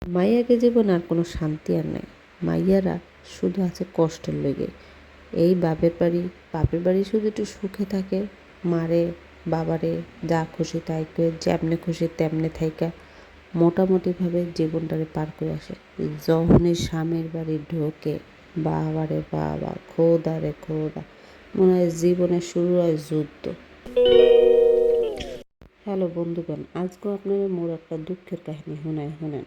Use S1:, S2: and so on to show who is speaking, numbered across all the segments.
S1: মাইয়াকে জীবন আর কোনো শান্তি আর নাই। মাইয়ারা শুধু আছে কষ্টের লেগে। এই বাপের বাড়ি শুধু একটু সুখে থাকে, মারে বাবারে যা খুশি তাই করে যেমনে খুশি তেমনে থাইকা মোটামুটিভাবে জীবনটারে পার করে আসে। যখনই স্বামীর বাড়ি ঢোকে, বাবারে বাবা, খোদা রে খোদা, মনে হয় জীবনের শুরু হয় যুদ্ধ। হ্যালো বন্ধুগণ, আজকে আপনারা মোর একটা দুঃখের কাহিনী শুনেন।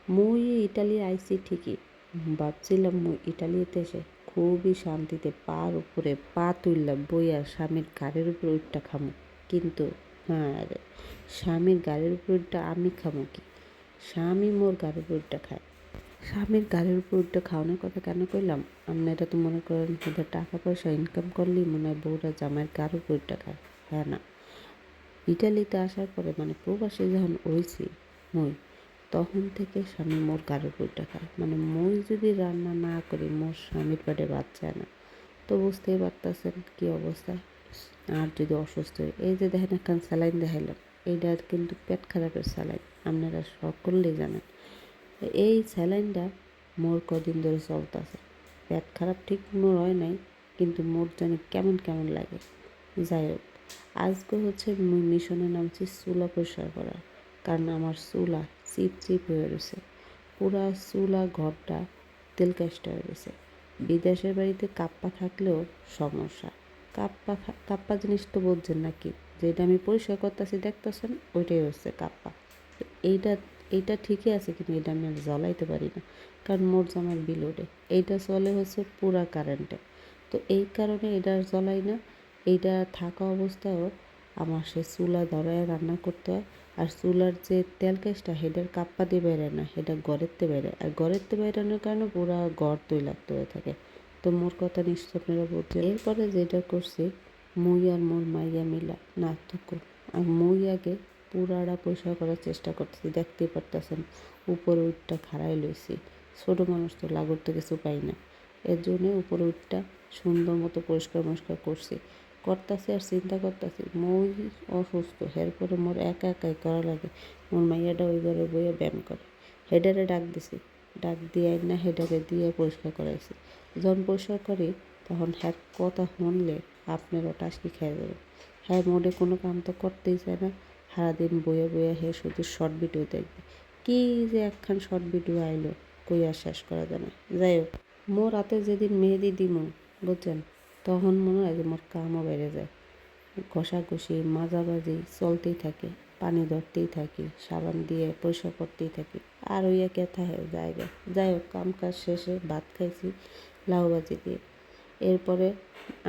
S1: মুই ইটালি আইছি ঠিকই, ভাবছিলাম মুই ইটালিতে এসে খুবই শান্তিতে পার উপরে পা তুললা বইয়া স্বামীর গাড়ির উপর উঠটা খামো। কিন্তু হ্যাঁ রে, স্বামীর গাড়ির উপর উঠটা আমি খামো কি? স্বামী মোর গাড়ির উপর উঠটা খায়। স্বামীর গাড়ির উপর উঠটা খাওয়ানোর কথা কেন কইলাম? আপনারা তো মনে করেন ওদের টাকা পয়সা ইনকাম করলেই মনে হয় বউরা জামাইয়ের গাড়ির উপর উঠটা খায়। হ্যাঁ না, ইটালিতে আসার পরে মানে প্রবাসী যখন হয়েছি মুই, তখন থেকে স্বামী মোর গাড়ির উপরটা খায়। মানে মুই যদি রান্না না করি মোর স্বামীর পেটে বাচ্চা না, তো বুঝতেই পারতেছেন কী অবস্থা। আর যদি অসুস্থ হয়, এই যে দেখেন একখান স্যালাইন দেখাইলাম, এইটা কিন্তু পেট খারাপের স্যালাইন, আপনারা সকলেই জানেন। এই স্যালাইনটা মোর কদিন ধরে চলতেছে। পেট খারাপ ঠিক মোর হয় নাই, কিন্তু মোর জানি কেমন কেমন লাগে। যাই হোক, আজকে হচ্ছে মুই মিশনে নামছি চুলা পরিষ্কার করার, কারণ আমার চুলা চিপ চিপ হয়ে রয়েছে। পুরা চুলা ঘরটা তেলকাষ্টা হয়ে গেছে। বিদেশের বাড়িতে কাপ্পা থাকলেও সমস্যা। কাপ্পা জিনিস তো বুঝছেন নাকি? যেটা আমি পরিষ্কার করতেছি দেখতেছেন, ওইটাই হচ্ছে কাপ্পা। এইটা এইটা ঠিকই আছে, কিন্তু এটা আমি আর জ্বলাইতে পারি না, কারণ মোট জামার বিল ওঠে। এইটা চলে হচ্ছে পুরা কারেন্টে, তো এই কারণে এটা আর জ্বলাই না। এইটা থাকা অবস্থায়ও আমার সে চুলা ধরায় রান্না করতে হয়। আর চুলার যে তেল কেসটা হেডের কাপ্পা দিয়ে বেরোয় না, সেটা গড়েতে বেরোয়, আর গড়েতে বেরোনোর কারণে পুরা গড় তৈলাক্ত হয়ে থাকে। তো মোর কথা নিশ্চয় আপনারা বলছেন। এরপরে যেটা করছি, মুই আর মোর মাইয়া মিলা না তো, আর মুই আগে পুরাটা পরিষ্কার করার চেষ্টা করতেছি। দেখতেই পারতেছেন উপরে উঠটা খাড়াই লইছি। ছোটো মানুষ তো লাগর তো কিছু পাই না, এর জন্যে উপরে উঠটা সুন্দর মতো পরিষ্কার করতেছি। আর চিন্তা করতেছি মই অসুস্থ, এরপরে মোর একা একাই করা লাগে। মোর মাইয়াটা ওই ঘরে বইয়ে ব্যায়াম করে। হেডারে ডাক দিছি, ডাক দিয়ে না হেডারে দিয়ে পরিষ্কার করাইছি। যখন পরিষ্কার করি তখন হ্যাঁ কথা শুনলে আপনারও টাসকি খেয়ে যাবে। হ্যাঁ, মোডে কোনো কাম তো করতেই চায় না। সারাদিন বইয়ে বইয়ে হে শুধু শর্ট ভিডিও দেখবে। কী যে একখান শর্ট ভিডিও আইলো, কই আর শেষ করা যায় না। যাই হোক, মোর রাতে যেদিন মেহেদি দিমু, বুঝছেন, তখন মনে হয় যে মোর কামও বেড়ে যায়। ঘষাঘষি মাজাবাজি চলতেই থাকে, পানি ধরতেই থাকি, সাবান দিয়ে পরিষ্কার করতেই থাকি, আর ওই একে থাকে জায়গা। যাই হোক, কাম কাজ শেষে ভাত খাইছি লাউ ভাজি দিয়ে। এরপরে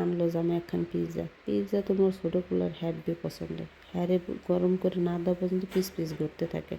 S1: আনলো জামা একখান পিৎজা তো মোর ছোটো কুলার হ্যাডবি পছন্দের। হ্যারে গরম করে না দেওয়া পর্যন্ত পিস পিস ঘুরতে থাকে।